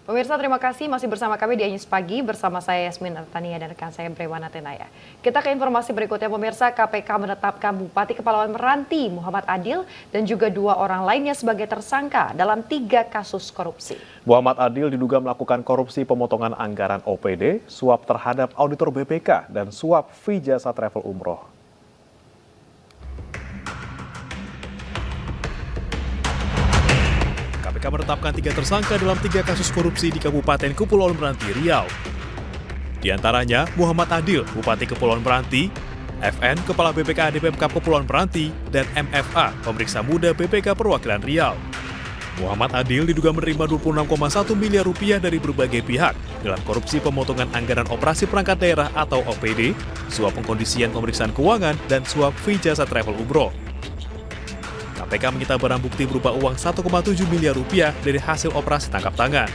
Pemirsa, terima kasih masih bersama kami di Anyus Pagi bersama saya Yasmin Artania dan rekan saya Brewana Tenaya. Kita ke informasi berikutnya, pemirsa. KPK menetapkan Bupati Kepulauan Meranti Muhammad Adil dan juga 2 orang lainnya sebagai tersangka dalam 3 kasus korupsi. Muhammad Adil diduga melakukan korupsi pemotongan anggaran OPD, suap terhadap auditor BPK, dan suap fee jasa travel umroh. KPK menetapkan 3 tersangka dalam 3 kasus korupsi di Kabupaten Kepulauan Meranti, Riau. Di antaranya Muhammad Adil, Bupati Kepulauan Meranti, FN, Kepala BPK Pemkab Kepulauan Meranti, dan MFA, Pemeriksa Muda BPK Perwakilan Riau. Muhammad Adil diduga menerima 26,1 miliar rupiah dari berbagai pihak dalam korupsi pemotongan anggaran operasi perangkat daerah atau OPD, suap pengkondisian pemeriksaan keuangan, dan suap fee jasa travel umroh. KPK menyita barang bukti berupa uang 1,7 miliar rupiah dari hasil operasi tangkap tangan.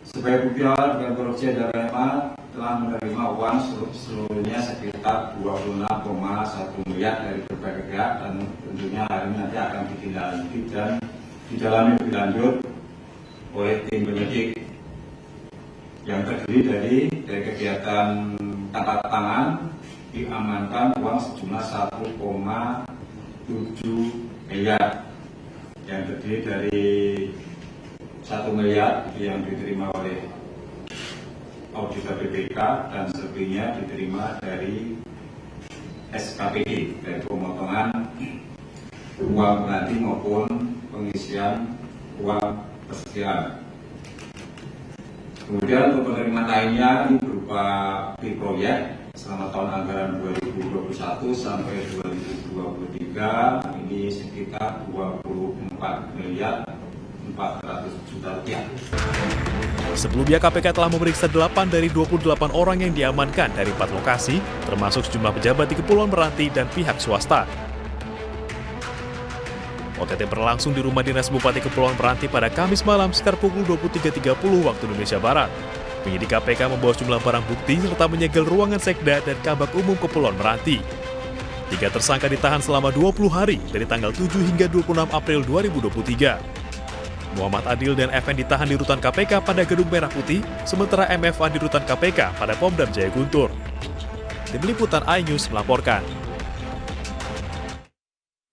Sebagai bukti awal dengan korupsi adalah MA telah menerima uang seluruhnya sekitar 26,1 miliar dari berbagai pihak, dan tentunya hal ini nanti akan ditindaklanjuti dan didalami lebih lanjut oleh tim penyidik yang terdiri dari kegiatan tangkap tangan diamankan uang sejumlah 1,7 miliar yang terdiri dari 1 miliar yang diterima oleh auditor BPK dan selebihnya diterima dari SKPD, dari pemotongan uang pengganti maupun pengisian uang persediaan. Kemudian untuk penerimaan lainnya ini berupa di proyek selama tahun anggaran 2021 sampai 2023 ini sekitar 24 miliar 400 juta rupiah. Sebelumnya KPK telah memeriksa 8 dari 28 orang yang diamankan dari 4 lokasi, termasuk sejumlah pejabat di Kepulauan Meranti dan pihak swasta. OTT berlangsung di rumah dinas Bupati Kepulauan Meranti pada Kamis malam sekitar pukul 23.30 waktu Indonesia Barat. Penyidik KPK membawa sejumlah barang bukti serta menyegel ruangan Sekda dan Kabak Umum Kepulauan Meranti. 3 tersangka ditahan selama 20 hari dari tanggal 7 hingga 26 April 2023. Muhammad Adil dan FN ditahan di rutan KPK pada Gedung Merah Putih, sementara MFA di rutan KPK pada Pomdam Jaya Guntur. Tim Liputan iNews melaporkan.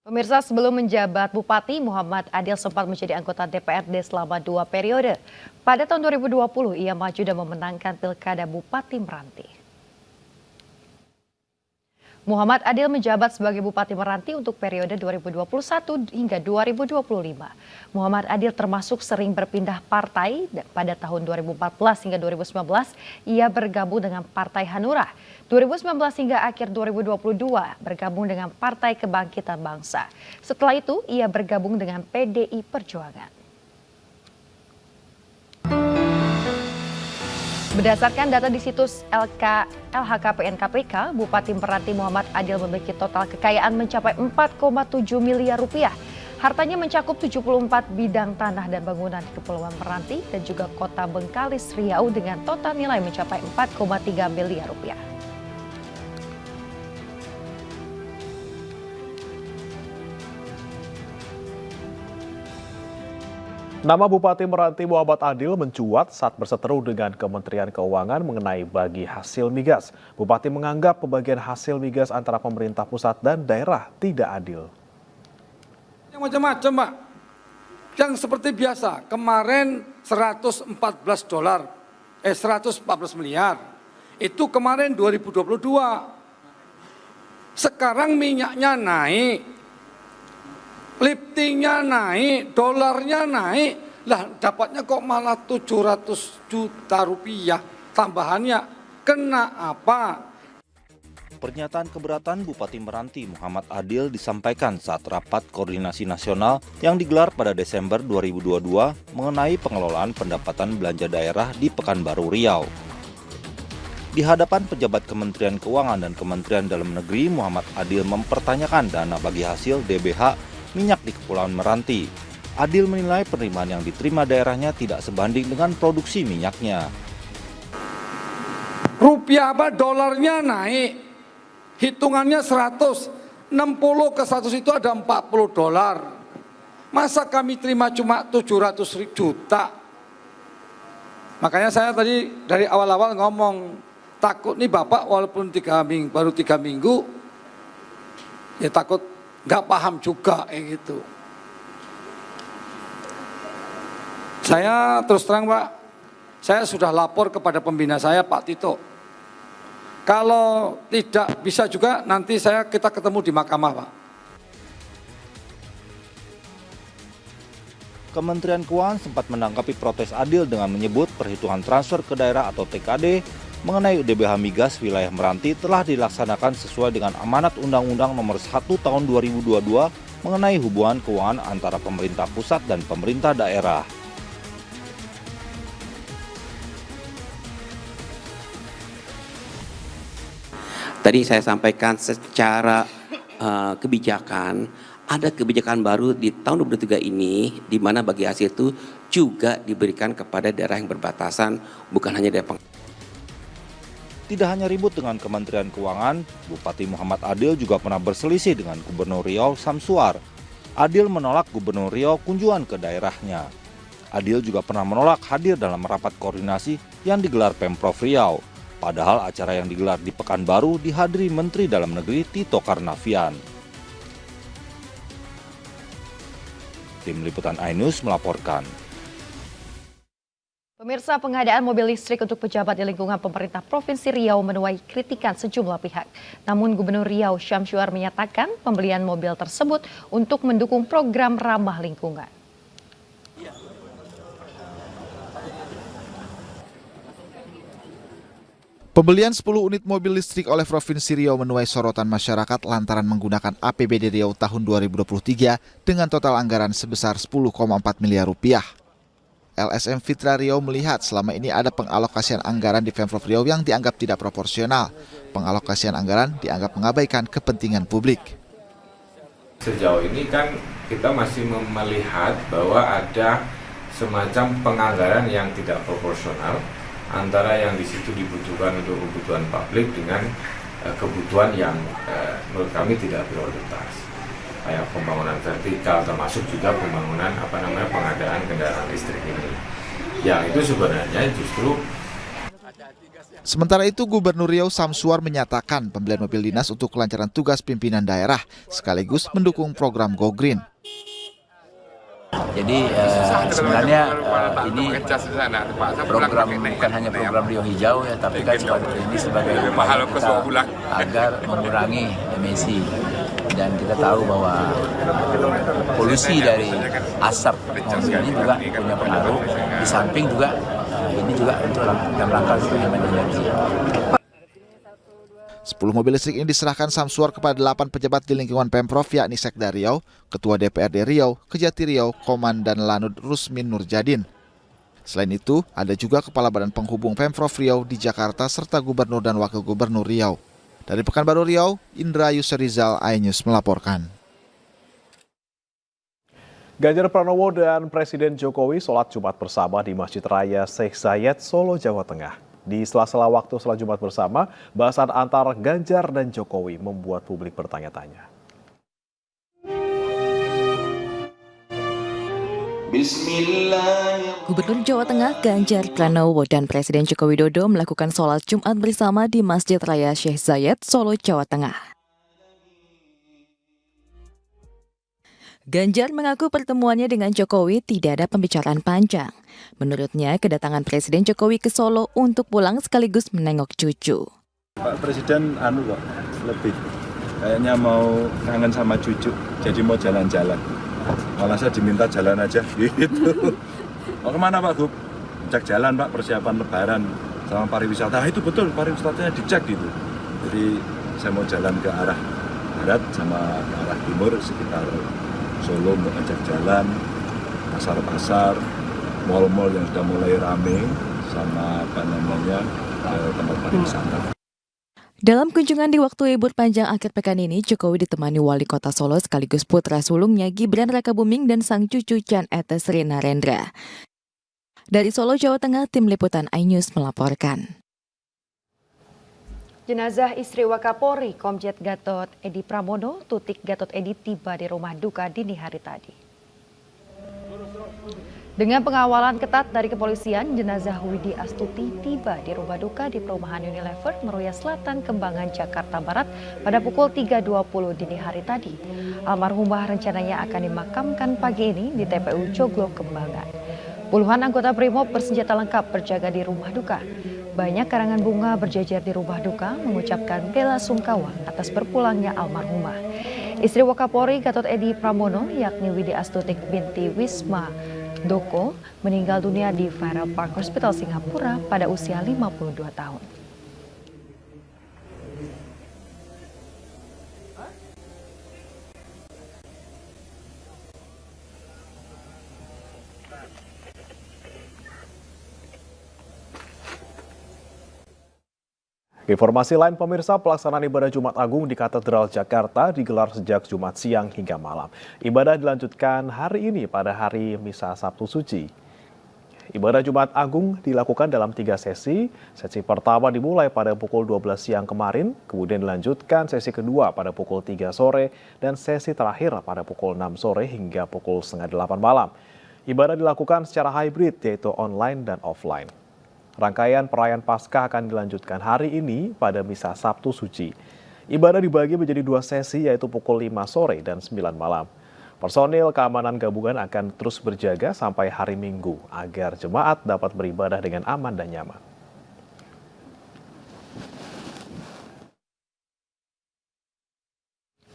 Pemirsa, sebelum menjabat Bupati, Muhammad Adil sempat menjadi anggota DPRD selama 2 periode. Pada tahun 2020, ia maju dan memenangkan Pilkada Bupati Meranti. Muhammad Adil menjabat sebagai Bupati Meranti untuk periode 2021 hingga 2025. Muhammad Adil termasuk sering berpindah partai. Pada tahun 2014 hingga 2019, ia bergabung dengan Partai Hanura. 2019 hingga akhir 2022 bergabung dengan Partai Kebangkitan Bangsa. Setelah itu, ia bergabung dengan PDI Perjuangan. Berdasarkan data di situs LHKPN KPK, Bupati Meranti Muhammad Adil memiliki total kekayaan mencapai 4,7 miliar rupiah. Hartanya mencakup 74 bidang tanah dan bangunan di Kepulauan Meranti dan juga Kota Bengkalis, Riau dengan total nilai mencapai 4,3 miliar rupiah. Nama Bupati Meranti Muhammad Adil mencuat saat berseteru dengan Kementerian Keuangan mengenai bagi hasil migas. Bupati menganggap pembagian hasil migas antara pemerintah pusat dan daerah tidak adil. Yang macam-macam, Pak. Yang seperti biasa, kemarin 114 miliar. Itu kemarin 2022. Sekarang minyaknya naik. Liftingnya naik, dolarnya naik, lah dapatnya kok malah 700 juta rupiah tambahannya, kena apa? Pernyataan keberatan Bupati Meranti Muhammad Adil disampaikan saat rapat koordinasi nasional yang digelar pada Desember 2022 mengenai pengelolaan pendapatan belanja daerah di Pekanbaru Riau. Di hadapan pejabat Kementerian Keuangan dan Kementerian Dalam Negeri, Muhammad Adil mempertanyakan dana bagi hasil DBH minyak di Kepulauan Meranti. Adil menilai penerimaan yang diterima daerahnya tidak sebanding dengan produksi minyaknya. Rupiah apa dolarnya naik, hitungannya 160 ke 100 itu ada 40 dolar. Masa kami terima cuma 700 juta? Makanya saya tadi dari awal-awal ngomong, takut nih Bapak walaupun baru 3 minggu, ya takut nggak paham juga gitu. Saya terus terang Pak, saya sudah lapor kepada pembina saya Pak Tito. Kalau tidak bisa juga nanti kita ketemu di mahkamah Pak. Kementerian Keuangan sempat menanggapi protes Adil dengan menyebut perhitungan transfer ke daerah atau TKD mengenai UDBH Migas wilayah Meranti telah dilaksanakan sesuai dengan amanat Undang-Undang Nomor 1 Tahun 2022 mengenai hubungan keuangan antara pemerintah pusat dan pemerintah daerah. Tadi saya sampaikan secara kebijakan, ada kebijakan baru di tahun 2023 ini, di mana bagi hasil itu juga diberikan kepada daerah yang berbatasan, bukan hanya daerah. Tidak hanya ribut dengan Kementerian Keuangan, Bupati Muhammad Adil juga pernah berselisih dengan Gubernur Riau Samsuar. Adil menolak Gubernur Riau kunjungan ke daerahnya. Adil juga pernah menolak hadir dalam rapat koordinasi yang digelar Pemprov Riau. Padahal acara yang digelar di Pekanbaru dihadiri Menteri Dalam Negeri Tito Karnavian. Tim Liputan iNews melaporkan. Pemirsa, pengadaan mobil listrik untuk pejabat di lingkungan pemerintah Provinsi Riau menuai kritikan sejumlah pihak. Namun Gubernur Riau Syamsuar menyatakan pembelian mobil tersebut untuk mendukung program ramah lingkungan. Pembelian 10 unit mobil listrik oleh Provinsi Riau menuai sorotan masyarakat lantaran menggunakan APBD Riau tahun 2023 dengan total anggaran sebesar 10,4 miliar rupiah. LSM Fitra Riau melihat selama ini ada pengalokasian anggaran di Pemprov Riau yang dianggap tidak proporsional. Pengalokasian anggaran dianggap mengabaikan kepentingan publik. Sejauh ini kan kita masih melihat bahwa ada semacam penganggaran yang tidak proporsional antara yang di situ dibutuhkan untuk kebutuhan publik dengan kebutuhan yang menurut kami tidak prioritas, kayak pembangunan vertikal termasuk juga pembangunan pengadaan kendaraan listrik ini. Yang itu sebenarnya justru. Sementara itu Gubernur Riau Samsuar menyatakan pembelian mobil dinas untuk kelancaran tugas pimpinan daerah sekaligus mendukung program Go Green. Jadi sebenarnya ini program bukan hanya program Riau Hijau ya, tapi kan ini sebagai upaya kita agar mengurangi emisi. Dan kita tahu bahwa polusi dari asap mobil ini juga punya pengaruh. Di samping juga ini juga untuk dalam rangka untuk hemat energi. 10 mobil listrik ini diserahkan Samsuar kepada 8 pejabat di lingkungan Pemprov yakni Sekda Riau, Ketua DPRD Riau, Kejati Riau, Komandan Lanut Rusmin Nurjadin. Selain itu, ada juga Kepala Badan Penghubung Pemprov Riau di Jakarta serta Gubernur dan Wakil Gubernur Riau. Dari Pekanbaru Riau, Indra Yusrizal, iNews melaporkan. Ganjar Pranowo dan Presiden Jokowi sholat Jumat bersama di Masjid Raya Syekh Zayed, Solo, Jawa Tengah. Di sela-sela waktu sholat Jumat bersama, bahasan antar Ganjar dan Jokowi membuat publik bertanya-tanya. Gubernur Jawa Tengah Ganjar Pranowo dan Presiden Joko Widodo melakukan sholat Jumat bersama di Masjid Raya Syekh Zayed, Solo, Jawa Tengah. Ganjar mengaku pertemuannya dengan Jokowi tidak ada pembicaraan panjang. Menurutnya, kedatangan Presiden Jokowi ke Solo untuk pulang sekaligus menengok cucu. Pak Presiden kok lebih kayaknya mau kangen sama cucu, jadi mau jalan-jalan. Malah saya diminta jalan aja gitu. Mau kemana Pak Gub? Cek jalan Pak, persiapan Lebaran sama pariwisata. Itu betul, pariwisatanya dicek gitu. Jadi saya mau jalan ke arah barat sama ke arah timur sekitar Solo untuk ngajak jalan, pasar-pasar, mal-mal yang sudah mulai rame, sama tempat pariwisata. Dalam kunjungan di waktu libur panjang akhir pekan ini, Jokowi ditemani Wali Kota Solo sekaligus putra sulungnya Gibran Rakabuming dan sang cucu Jan Etes Sri Narendra. Dari Solo, Jawa Tengah, Tim Liputan iNews melaporkan. Jenazah istri Wakapolri Komjen Gatot Edi Pramono, Tutik Gatot Edi tiba di rumah duka dini hari tadi. Dengan pengawalan ketat dari kepolisian, jenazah Widi Astuti tiba di rumah duka di perumahan Unilever, Meruya Selatan, Kembangan, Jakarta Barat pada pukul 3.20 dini hari tadi. Almarhumah rencananya akan dimakamkan pagi ini di TPU Joglo, Kembangan. Puluhan anggota BRIMOB bersenjata lengkap berjaga di rumah duka. Banyak karangan bunga berjejer di rumah duka mengucapkan bela sungkawa atas berpulangnya almarhumah. Istri Wakapolri Gatot Edi Pramono, yakni Widi Astuti binti Wisma Doko, meninggal dunia di Farrer Park Hospital Singapura pada usia 52 tahun. Informasi lain pemirsa, pelaksanaan ibadah Jumat Agung di Katedral Jakarta digelar sejak Jumat siang hingga malam. Ibadah dilanjutkan hari ini pada hari Misa Sabtu Suci. Ibadah Jumat Agung dilakukan dalam 3 sesi. Sesi pertama dimulai pada pukul 12 siang kemarin, kemudian dilanjutkan sesi kedua pada pukul 3 sore, dan sesi terakhir pada pukul 6 sore hingga pukul setengah 8 malam. Ibadah dilakukan secara hybrid, yaitu online dan offline. Rangkaian perayaan Paskah akan dilanjutkan hari ini pada Misa Sabtu Suci. Ibadah dibagi menjadi 2 sesi, yaitu pukul 5 sore dan 9 malam. Personil keamanan gabungan akan terus berjaga sampai hari Minggu agar jemaat dapat beribadah dengan aman dan nyaman.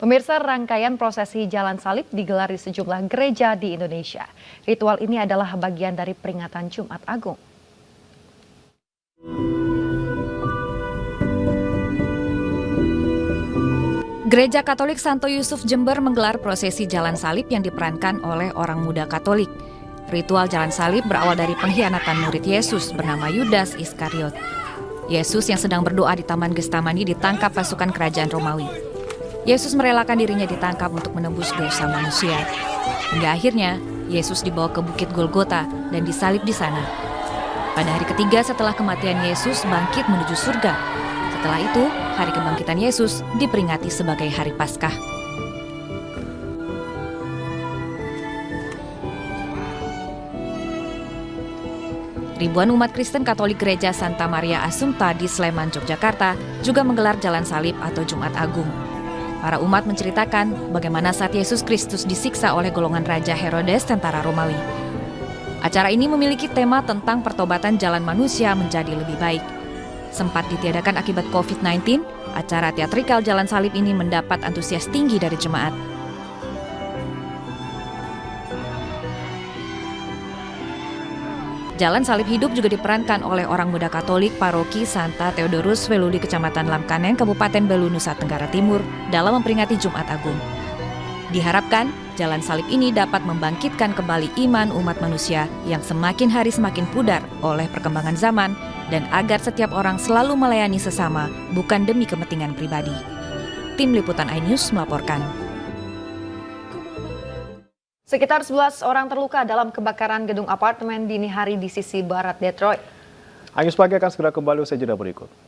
Pemirsa, rangkaian prosesi Jalan Salib digelar di sejumlah gereja di Indonesia. Ritual ini adalah bagian dari peringatan Jumat Agung. Gereja Katolik Santo Yusuf Jember menggelar prosesi Jalan Salib yang diperankan oleh orang muda Katolik. Ritual Jalan Salib berawal dari pengkhianatan murid Yesus bernama Yudas Iskariot. Yesus yang sedang berdoa di Taman Getsemani ditangkap pasukan kerajaan Romawi. Yesus merelakan dirinya ditangkap untuk menebus dosa manusia. Hingga akhirnya, Yesus dibawa ke Bukit Golgota dan disalib di sana. Pada hari ketiga setelah kematian Yesus bangkit menuju surga. Setelah itu, hari kebangkitan Yesus diperingati sebagai Hari Paskah. Ribuan umat Kristen Katolik Gereja Santa Maria Assumpta di Sleman, Yogyakarta juga menggelar Jalan Salib atau Jumat Agung. Para umat menceritakan bagaimana saat Yesus Kristus disiksa oleh golongan Raja Herodes tentara Romawi. Acara ini memiliki tema tentang pertobatan jalan manusia menjadi lebih baik. Sempat ditiadakan akibat COVID-19, acara teatrikal Jalan Salib ini mendapat antusias tinggi dari jemaat. Jalan Salib hidup juga diperankan oleh orang muda Katolik Paroki Santa Theodorus Velu di Kecamatan Lamkanen, Kabupaten Belu, Nusa Tenggara Timur dalam memperingati Jumat Agung. Diharapkan, Jalan Salib ini dapat membangkitkan kembali iman umat manusia yang semakin hari semakin pudar oleh perkembangan zaman dan agar setiap orang selalu melayani sesama, bukan demi kepentingan pribadi. Tim Liputan iNews melaporkan. Sekitar 11 orang terluka dalam kebakaran gedung apartemen dini hari di sisi barat Detroit. iNews Pagi akan segera kembali usai jeda berikut.